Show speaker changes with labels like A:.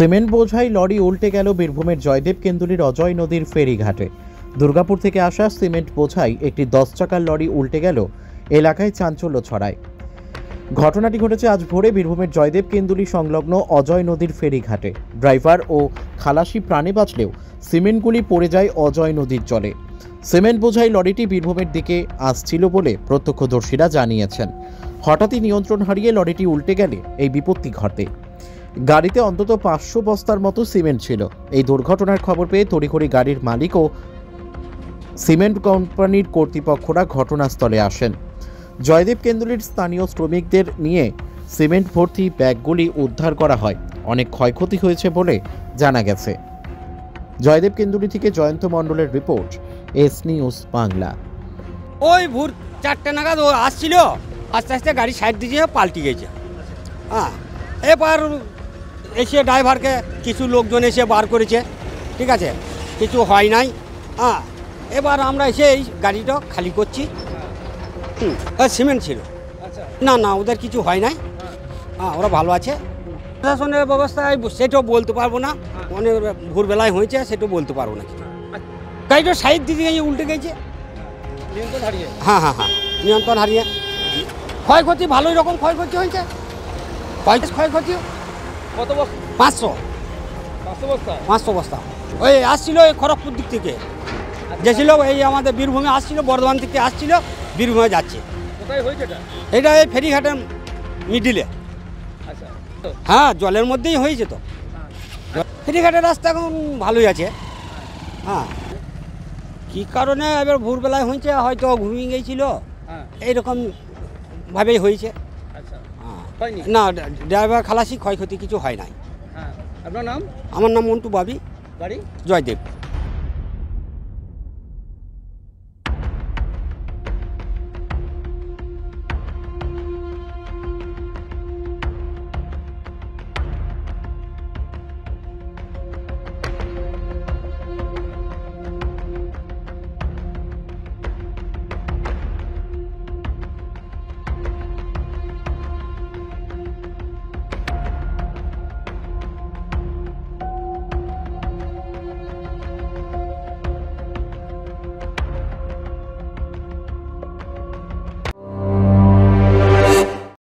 A: Cement বোঝাই lorry উল্টে গেল বীরভূমের জয়দেব কেন্দুলির অজয় নদীর ফেরিঘাটে। দুর্গাপুর থেকে আসা সিমেন্ট বোঝাই একটি 10 চাকার লরি উল্টে গেল, এলাকায় চাঞ্চল্য ছড়ায়। ঘটনাটি ঘটেছে আজ ভোরে বীরভূমের জয়দেব কেন্দুলি সংলগ্ন অজয় নদীর ফেরিঘাটে। ড্রাইভার ও খালাসি প্রাণে বাঁচলেও সিমেন্টগুলি পড়ে যায় অজয় নদীর জলে। সিমেন্ট বোঝাই লরিটি বীরভূমের দিকে আসছিল বলে প্রত্যক্ষদর্শীরা জানিয়েছেন। হঠাৎই নিয়ন্ত্রণ হারিয়ে লরিটি উল্টে গেলে এই বিপত্তি ঘটে। গাড়িতে অন্তত 500 বস্তার মতো সিমেন্ট ছিল। এই দুর্ঘটনার খবর পেয়ে তড়িঘড়ি গাড়ির মালিক ও সিমেন্ট কোম্পানির কর্তৃপক্ষরা ঘটনাস্থলে আসেন। জয়দেব কেন্দুলির স্থানীয় শ্রমিকদের নিয়ে সিমেন্ট ভর্তি ব্যাগগুলি উদ্ধার করা হয়। অনেক ক্ষয়ক্ষতি হয়েছে বলে জানা গেছে। জয়দেব কেন্দুলি থেকে জয়ন্ত মণ্ডলের রিপোর্ট, এস নিউজ বাংলা।
B: ওই ভোর 4টে নাগাদ ও আসছিল, আস্তে আস্তে গাড়ি সাইড দিয়ে পাল্টি গেছে। হ্যাঁ, এবার এসে ড্রাইভারকে কিছু লোকজন এসে বার করেছে, ঠিক আছে, কিছু হয় নাই। হ্যাঁ, এবার আমরা এসে এই গাড়িটা খালি করছি। সিমেন্ট ছিল। না না, ওদের কিছু হয় নাই। হ্যাঁ, ওরা ভালো আছে। প্রশাসনের ব্যবস্থায় সেটাও বলতে পারবো না, অনেক ভোরবেলায় হয়েছে, সেটাও বলতে পারবো না কিছু। গাড়িটা সাইড দিয়ে গিয়ে উল্টে গেছে। হ্যাঁ হ্যাঁ হ্যাঁ, নিয়ন্ত্রণ হারিয়ে। ক্ষয়ক্ষতি ভালোই রকম ক্ষয়ক্ষতি হয়েছে। ক্ষয়ক্ষতি
C: কত বস্তা?
B: 500 বস্তা। ওই আসছিল এই খড়গপুর দিক থেকে, গেছিল এই আমাদের বীরভূমে আসছিল, বর্ধমান থেকে আসছিল, বীরভূমে যাচ্ছে।
C: কোথায় হয়েছে
B: এটা এই ফেরিঘাটের মিডিলে।
C: আচ্ছা,
B: হ্যাঁ, জলের মধ্যেই হয়েছে তো। ফেরিঘাটের রাস্তা এখন ভালোই আছে। হ্যাঁ, কী কারণে এবার ভোরবেলায় হয়েছে, হয়তো ঘুমিয়ে গিয়েছিল, এইরকম ভাবেই হয়েছে।
C: আচ্ছা,
B: হ্যাঁ, না, ড্রাইভার খালাসি ক্ষয়ক্ষতি কিছু হয় নাই।
C: আপনার নাম?
B: আমার নাম মন্টু বাবি,
C: গাড়ি
B: জয়দেব।